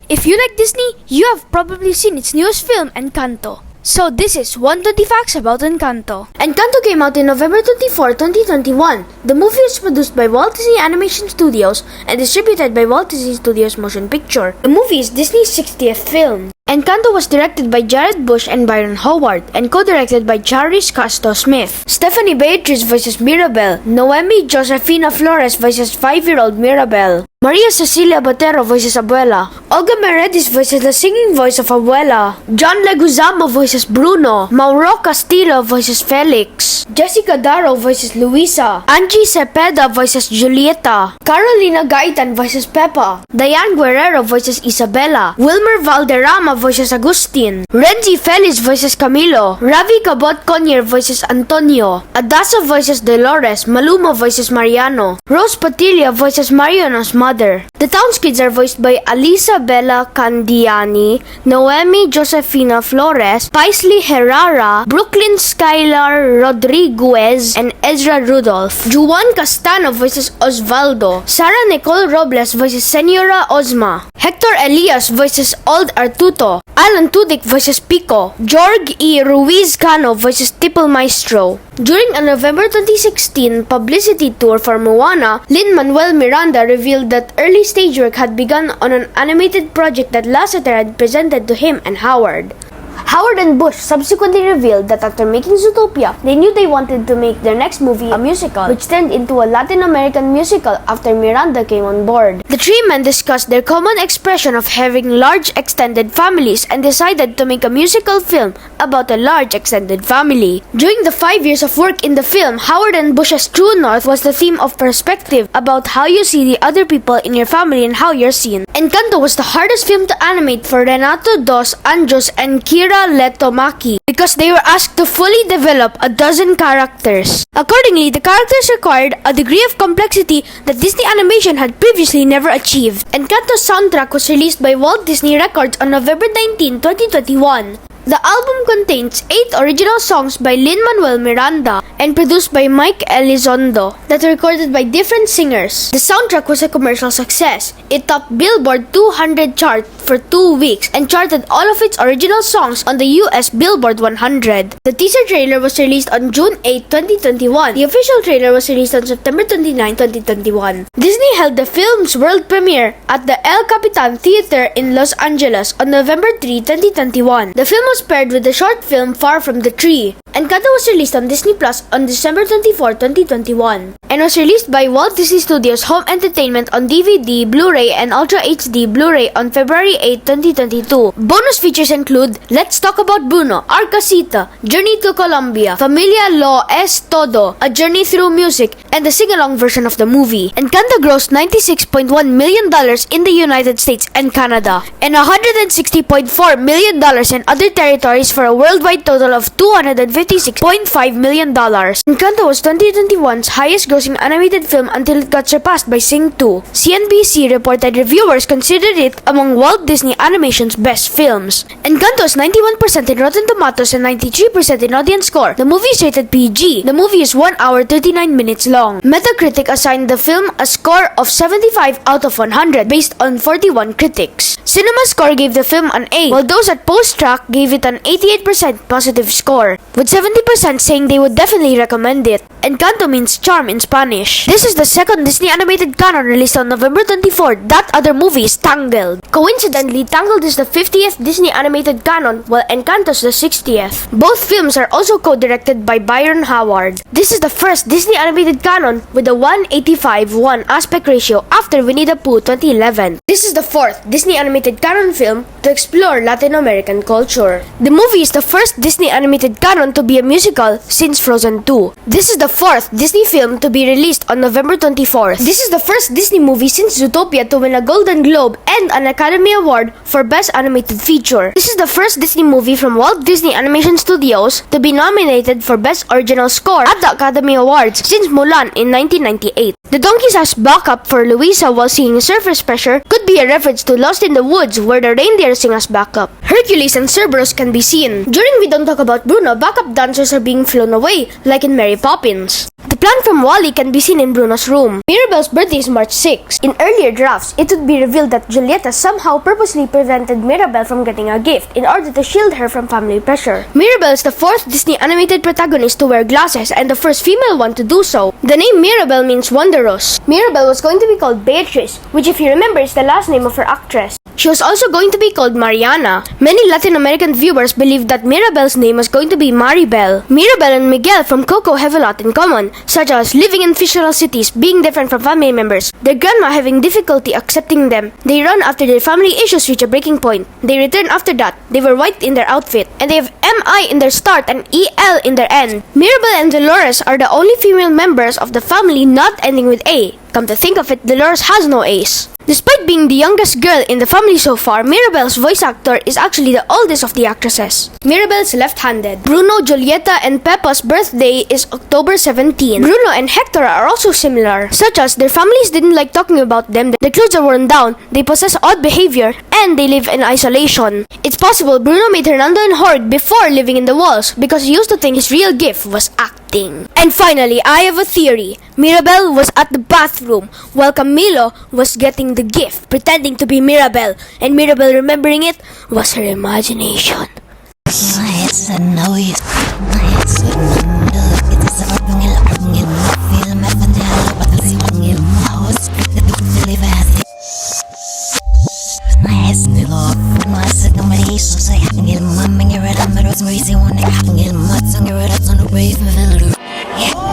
If you like Disney, you have probably seen its newest film, Encanto. So this is 120 facts about Encanto. Encanto came out in November 24, 2021. The movie is produced by Walt Disney Animation Studios and distributed by Walt Disney Studios Motion Picture. The movie is Disney's 60th film. Encanto was directed by Jared Bush and Byron Howard and co-directed by Charis Casto-Smith. Stephanie Beatriz voices Mirabel. Noemi Josefina Flores voices 5-year-old Mirabel. Maria Cecilia Botero voices Abuela. Olga Meredith voices the singing voice of Abuela. John Leguizamo voices Bruno. Mauro Castillo voices Felix. Jessica Darrow voices Luisa. Angie Cepeda voices Julieta. Carolina Gaitan voices Peppa. Diane Guerrero voices Isabella. Wilmer Valderrama voices Agustin. Renzi Felix voices Camilo. Ravi Cabot Conyer voices Antonio. Adasa voices Dolores. Maluma voices Mariano. Rose Padilla voices Mariano's mother. The town's kids are voiced by Alisa Bella Candiani, Noemi Josefina Flores, Paisley Herrera, Brooklyn Skylar Rodriguez, and Ezra Rudolph. Juan Castano voices Osvaldo. Sarah Nicole Robles voices Senora Ozma. Hector Elias voices Old Artuto. Alan Tudyk voices Pico. Jorge E. Ruiz Cano voices Tipple Maestro. During a November 2016 publicity tour for Moana, Lin-Manuel Miranda revealed that early stage work had begun on an animated project that Lasseter had presented to him and Howard. Howard and Bush subsequently revealed that after making Zootopia, they knew they wanted to make their next movie a musical, which turned into a Latin American musical after Miranda came on board. The three men discussed their common expression of having large extended families and decided to make a musical film about a large extended family. During the 5 years of work in the film, Howard and Bush's True North was the theme of perspective about how you see the other people in your family and how you're seen. Encanto was the hardest film to animate for Renato dos Anjos and Kira Letomaki because they were asked to fully develop a dozen characters. Accordingly, the characters required a degree of complexity that Disney Animation had previously never achieved. Encanto's soundtrack was released by Walt Disney Records on November 19, 2021. The album contains 8 original songs by Lin-Manuel Miranda and produced by Mike Elizondo that were recorded by different singers. The soundtrack was a commercial success. It topped Billboard 200 chart for 2 weeks and charted all of its original songs on the US Billboard 100. The teaser trailer was released on June 8, 2021. The official trailer was released on September 29, 2021. Disney held the film's world premiere at the El Capitan Theater in Los Angeles on November 3, 2021. The film was paired with the short film Far From the Tree. Encanto was released on Disney Plus on December 24, 2021 and was released by Walt Disney Studios Home Entertainment on DVD, Blu-ray, and Ultra HD Blu-ray on February 8, 2022. Bonus features include Let's Talk About Bruno, Arcasita, Journey to Colombia, Familia Lo Es Todo, A Journey Through Music, and the sing-along version of the movie. Encanto grossed $96.1 million in the United States and Canada and $160.4 million in other territories for a worldwide total of $256.5 million. Encanto was 2021's highest-grossing animated film until it got surpassed by Sing 2. CNBC reported reviewers considered it among Walt Disney Animation's best films. Encanto is 91% in Rotten Tomatoes and 93% in audience score. The movie is rated PG. The movie is 1 hour 39 minutes long. Metacritic assigned the film a score of 75 out of 100 based on 41 critics. CinemaScore gave the film an A, while those at Post-Track gave it an 88% positive score, with 70% saying they would definitely recommend it. Encanto means charm in Spanish. This is the second Disney animated canon released on November 24. That other movie is Tangled. Coincidentally, Tangled is the 50th Disney animated canon, while Encanto is the 60th. Both films are also co-directed by Byron Howard. This is the first Disney animated canon with a 1:85:1 aspect ratio after Winnie the Pooh 2011. This is the fourth Disney animated canon film to explore Latin American culture. The movie is the first Disney animated canon to be a musical since Frozen 2. This is the fourth Disney film to be released on November 24th. This is the first Disney movie since Zootopia to win a Golden Globe and an Academy Award for Best Animated Feature. This is the first Disney movie from Walt Disney Animation Studios to be nominated for Best Original Score at the Academy Awards since Mulan in 1998. The donkey's ass backup for Luisa while singing Surface Pressure could be a reference to Lost in the Woods, where the reindeer sing as backup. Her Hercules and Cerberus can be seen. During We Don't Talk About Bruno, backup dancers are being flown away, like in Mary Poppins. The plant from Wall-E can be seen in Bruno's room. Mirabel's birthday is March 6. In earlier drafts, it would be revealed that Julieta somehow purposely prevented Mirabel from getting a gift in order to shield her from family pressure. Mirabel is the fourth Disney animated protagonist to wear glasses and the first female one to do so. The name Mirabel means wondrous. Mirabel was going to be called Beatrice, which if you remember is the last name of her actress. She was also going to be called Mariana. Many Latin American viewers believed that Mirabel's name was going to be Maribel. Mirabel and Miguel from Coco have a lot in common, such as living in fictional cities, being different from family members, their grandma having difficulty accepting them. They run after their family issues reach a breaking point. They return after that. They were white in their outfit, and they have MI in their start and EL in their end. Mirabel and Dolores are the only female members of the family not ending with A. Come to think of it, Dolores has no ace. Despite being the youngest girl in the family so far, Mirabel's voice actor is actually the oldest of the actresses. Mirabel's left-handed. Bruno, Julieta, and Peppa's birthday is October 17. Bruno and Hector are also similar, such as their families didn't like talking about them, their clothes are worn down, they possess odd behavior, and they live in isolation. It's possible Bruno made Hernando and Jorge before living in the walls because he used to think his real gift was acting. And finally, I have a theory. Mirabel was at the bathroom while Camilo was getting the gift, pretending to be Mirabel, and Mirabel remembering it was her imagination. It's a noise.